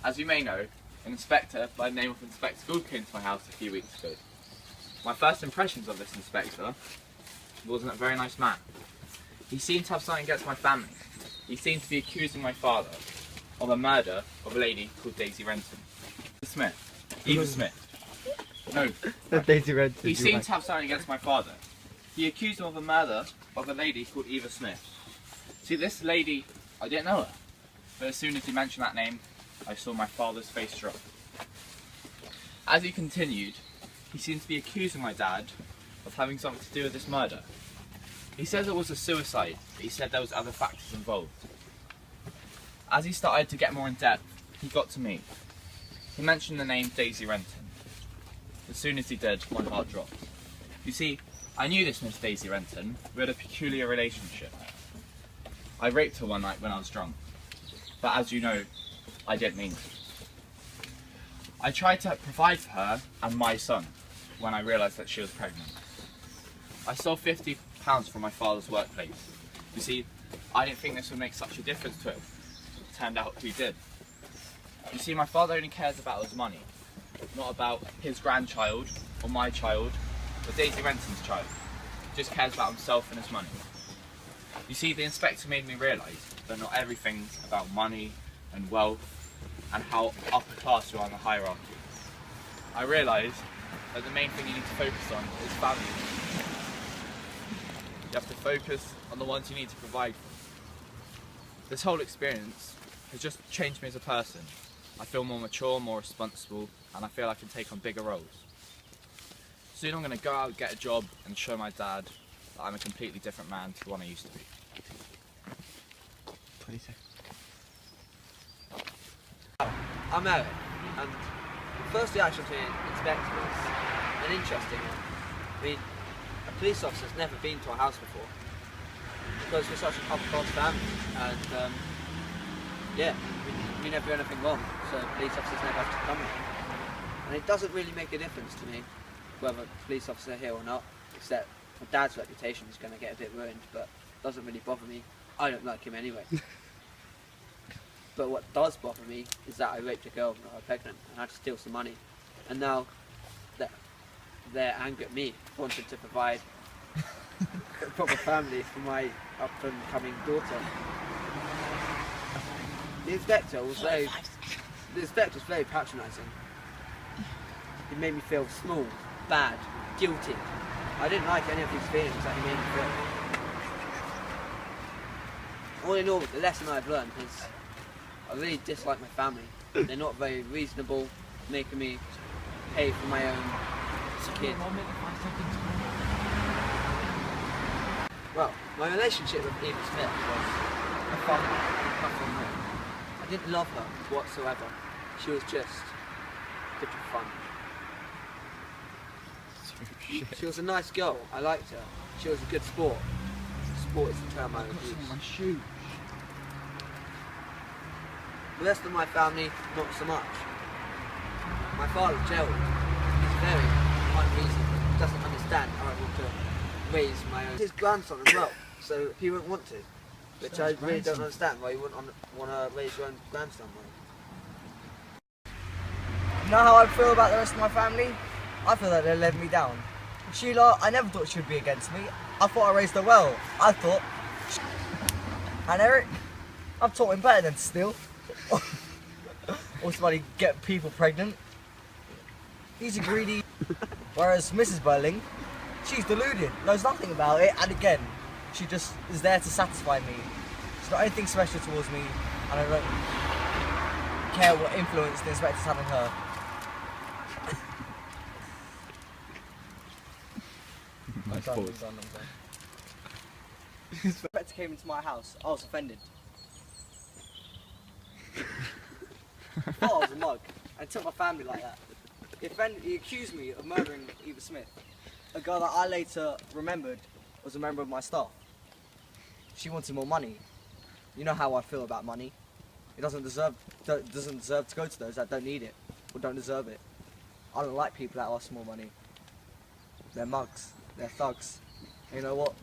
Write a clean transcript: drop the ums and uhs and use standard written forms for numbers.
As you may know, an inspector by the name of Inspector Gould came to my house a few weeks ago. My first impressions of this inspector wasn't a very nice man. He seemed to have something against my family. He seemed to be accusing my father of a murder of a lady called Daisy Renton. Eva Smith. No. Daisy Renton. He seemed to have something against my father. He accused him of a murder of a lady called Eva Smith. See, this lady, I didn't know her. But as soon as he mentioned that name, I saw my father's face drop. As he continued, he seemed to be accusing my dad of having something to do with this murder. He says it was a suicide, but he said there was other factors involved. As he started to get more in depth, he got to me. He mentioned the name Daisy Renton. As soon as he did, my heart dropped. You see, I knew this Miss Daisy Renton. We had a peculiar relationship. I raped her one night when I was drunk. But as you know, I didn't mean to. I tried to provide for her and my son when I realised that she was pregnant. I stole £50 from my father's workplace. You see, I didn't think this would make such a difference to him. It turned out he did. You see, my father only cares about his money, not about his grandchild or my child or Daisy Renton's child. He just cares about himself and his money. You see, the inspector made me realise that not everything's about money and wealth and how upper class you are in the hierarchy. I realised that the main thing you need to focus on is family. You have to focus on the ones you need to provide for. This whole experience has just changed me as a person. I feel more mature, more responsible, and I feel I can take on bigger roles. Soon I'm going to go out, get a job, and show my dad that I'm a completely different man to the one I used to be. 20 seconds. I'm Eric, and the first reaction to the inspector was an interesting one. I mean, a police officer's never been to our house before, because we're such an upper-class family, and yeah, we never do anything wrong, so police officers never have to come here. And it doesn't really make a difference to me whether the police officer here or not, except my dad's reputation is going to get a bit ruined, but it doesn't really bother me. I don't like him anyway. But what does bother me is that I raped a girl when I was pregnant and had to steal some money. And now they're angry at me, wanting to provide a proper family for my up-and-coming daughter. The inspector was very patronising. He made me feel small, bad, guilty. I didn't like any of his feelings that he made me feel. All in all, the lesson I've learned is I really dislike my family. They're not very reasonable, making me pay for my own kid. Well, my relationship with Eva Smith was a fun one. I didn't love her whatsoever. She was just good for fun. She was a nice girl. I liked her. She was a good sport. Sport is the term I would use. The rest of my family, not so much. My father, Gerald, is very unreasonable. He doesn't understand how I want to raise my own. His grandson as well, so he wouldn't want to. Which I really don't understand why you wouldn't want to raise your own grandson. You know how I feel about the rest of my family? I feel that they let me down. Sheila, I never thought she would be against me. I thought I raised her well. I thought. And Eric, I've taught him better than to steal. Or somebody get people pregnant. He's a greedy. Whereas Mrs. Burling, she's deluded, knows nothing about it, and again, she just is there to satisfy me. She's not anything special towards me, and I don't care what influence the inspector's having her. The inspector came into my house, I was offended. I thought I was a mug, and took my family like that. He accused me of murdering Eva Smith, a girl that I later remembered was a member of my staff. She wanted more money. You know how I feel about money. It doesn't deserve to go to those that don't need it or don't deserve it. I don't like people that ask for more money. They're mugs. They're thugs. And you know what?